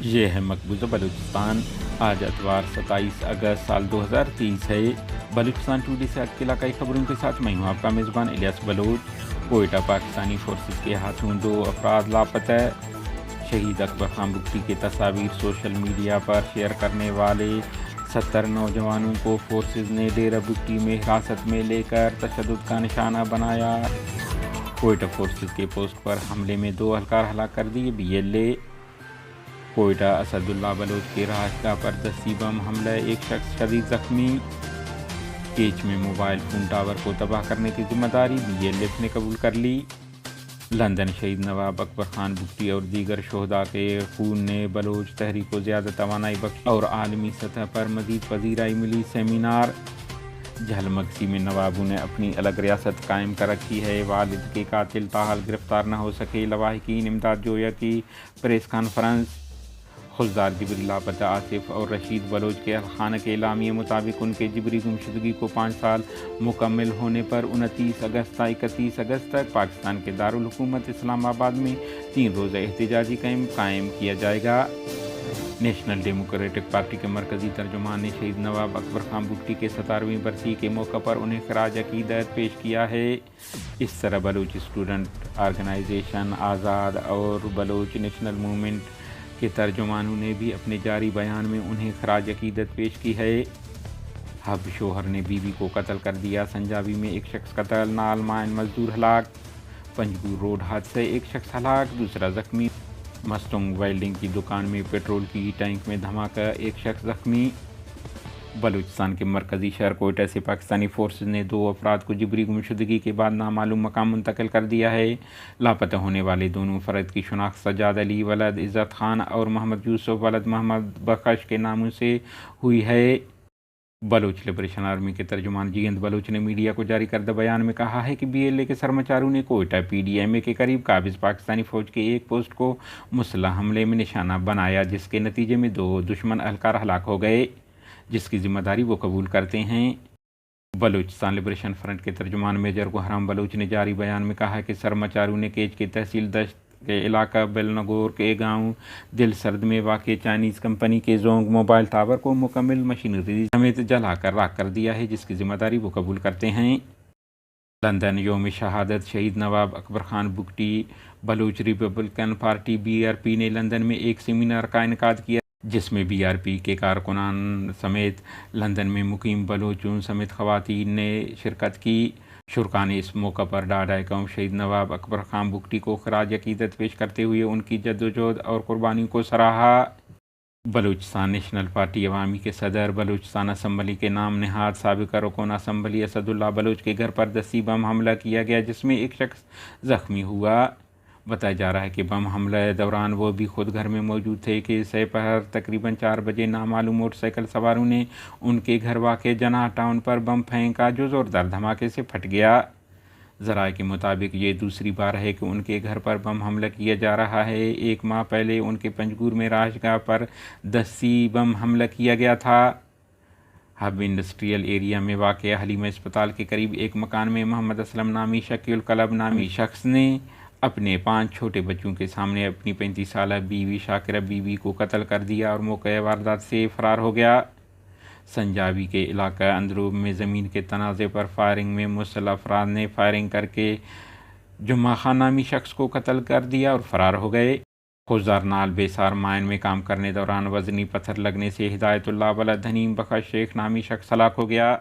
یہ ہے مقبوضہ بلوچستان۔ آج اتوار 27 اگست سال 2023 ہے۔ بلوچستان ٹوڈے سے آج کے علاقائی خبروں کے ساتھ میں ہوں آپ کا میزبان الیاس بلوچ۔ کوئٹہ پاکستانی فورسز کے ہاتھوں 2 افراد لاپتہ۔ شہید اکبر خان بگٹی کے تصاویر سوشل میڈیا پر شیئر کرنے والے 70 نوجوانوں کو فورسز نے ڈیرہ بگٹی میں حراست میں لے کر تشدد کا نشانہ بنایا۔ کوئٹہ فورسز کے پوسٹ پر حملے میں 2 اہلکار ہلاک کر دیے۔ BLA۔ کوئٹہ اسد اللہ بلوچ کے رہائشگاہ پر دستی بم حملہ، 1 شخص شدید زخمی۔ کیچ میں موبائل فون ٹاور کو تباہ کرنے کی ذمہ داری BLF نے قبول کر لی۔ لندن شہید نواب اکبر خان بگٹی اور دیگر شہداء کے خون نے بلوچ تحریک کو زیادہ توانائی بخشی اور عالمی سطح پر مزید پذیرائی ملی۔ سیمینار۔ جھلمگسی میں نوابوں نے اپنی الگ ریاست قائم کر رکھی ہے، والد کے قاتل تاحال گرفتار نہ ہو سکے۔ لواحقین امداد جویا کی پریس کانفرنس۔ خضدار جبری لاپتہ آصف اور رشید بلوچ کے اہلخانہ کے اعلامیے مطابق ان کے جبری گمشدگی کو 5 سال مکمل ہونے پر 29 اگست تا 31 اگست تک پاکستان کے دارالحکومت اسلام آباد میں 3 روزہ احتجاجی کیمپ قائم کیا جائے گا۔ نیشنل ڈیموکریٹک پارٹی کے مرکزی ترجمان نے شہید نواب اکبر خان بگٹی کے 17ویں برسی کے موقع پر انہیں خراج عقیدت پیش کیا ہے۔ اس طرح بلوچ اسٹوڈنٹ آرگنائزیشن آزاد اور بلوچ نیشنل موومنٹ کے ترجمانوں نے بھی اپنے جاری بیان میں انہیں خراج عقیدت پیش کی ہے۔ ہب شوہر نے بیوی کو قتل کر دیا، سنجابی میں 1 شخص قتل، نال مائن مزدور ہلاک۔ پنجگور روڈ حادثہ، 1 شخص ہلاک، دوسرا زخمی۔ مستنگ ویلڈنگ کی دکان میں پیٹرول کی ٹینک میں دھماکہ، 1 شخص زخمی۔ بلوچستان کے مرکزی شہر کوئٹہ سے پاکستانی فورسز نے 2 افراد کو جبری گمشدگی کے بعد نامعلوم مقام منتقل کر دیا ہے۔ لاپتہ ہونے والے دونوں فرد کی شناخت سجاد علی ولد عزت خان اور محمد یوسف ولد محمد بخش کے ناموں سے ہوئی ہے۔ بلوچ لبریشن آرمی کے ترجمان جیند بلوچ نے میڈیا کو جاری کردہ بیان میں کہا ہے کہ BLA کے سرمچاروں نے کوئٹہ PDMA کے قریب قابض پاکستانی فوج کے ایک پوسٹ کو مسلح حملے میں نشانہ بنایا، جس کے نتیجے میں 2 دشمن اہلکار ہلاک ہو گئے، جس کی ذمہ داری وہ قبول کرتے ہیں۔ بلوچستان لبریشن فرنٹ کے ترجمان میجر گوہرام بلوچ نے جاری بیان میں کہا کہ سرمچاروں نے کیچ کے تحصیل دشت کے علاقہ بیلنگور کے گاؤں دل سرد میں واقع چائنیز کمپنی کے زونگ موبائل ٹاور کو مکمل مشینری سمیت جلا کر راکھ کر دیا ہے، جس کی ذمہ داری وہ قبول کرتے ہیں۔ لندن یوم شہادت شہید Nawab Akbar Khan Bugti. Baloch Republican party BRP نے لندن میں ایک سیمینار کا انعقاد کیا، جس میں BRP کے کارکنان سمیت لندن میں مقیم بلوچوں سمیت خواتین نے شرکت کی۔ شرکاء نے اس موقع پر ڈاڈائے قوم شہید نواب اکبر خان بگٹی کو خراج عقیدت پیش کرتے ہوئے ان کی جدوجہد اور قربانیوں کو سراہا۔ بلوچستان نیشنل پارٹی عوامی کے صدر بلوچستان اسمبلی کے نام نہاد سابق رکن اسمبلی اسد اللہ بلوچ کے گھر پر دستی بم حملہ کیا گیا، جس میں 1 شخص زخمی ہوا۔ بتایا جا رہا ہے کہ بم حملے دوران وہ بھی خود گھر میں موجود تھے کہ سہ پہر تقریباً 4 بجے نامعلوم موٹر سائیکل سواروں نے ان کے گھر واقع جناح ٹاؤن پر بم پھینکا، جو زوردار دھماکے سے پھٹ گیا۔ ذرائع کے مطابق یہ دوسری بار ہے کہ ان کے گھر پر بم حملہ کیا جا رہا ہے۔ 1 ماہ پہلے ان کے پنجگور میں رہائشگاہ پر دستی بم حملہ کیا گیا تھا۔ ہب انڈسٹریل ایریا میں واقع حلیمہ اسپتال کے قریب ایک مکان میں محمد اسلم نامی شکی القلب نامی شخص نے اپنے 5 چھوٹے بچوں کے سامنے اپنی 35 سالہ بیوی شاکرہ بی بی کو قتل کر دیا اور موقع واردات سے فرار ہو گیا۔ سنجابی کے علاقہ اندروب میں زمین کے تنازع پر فائرنگ میں مسلح افراد نے فائرنگ کر کے جمعہ خان نامی شخص کو قتل کر دیا اور فرار ہو گئے۔ خضدار نال بیسار مائن میں کام کرنے دوران وزنی پتھر لگنے سے ہدایت اللہ ولد حنیم بخش شیخ نامی شخص ہلاک ہو گیا۔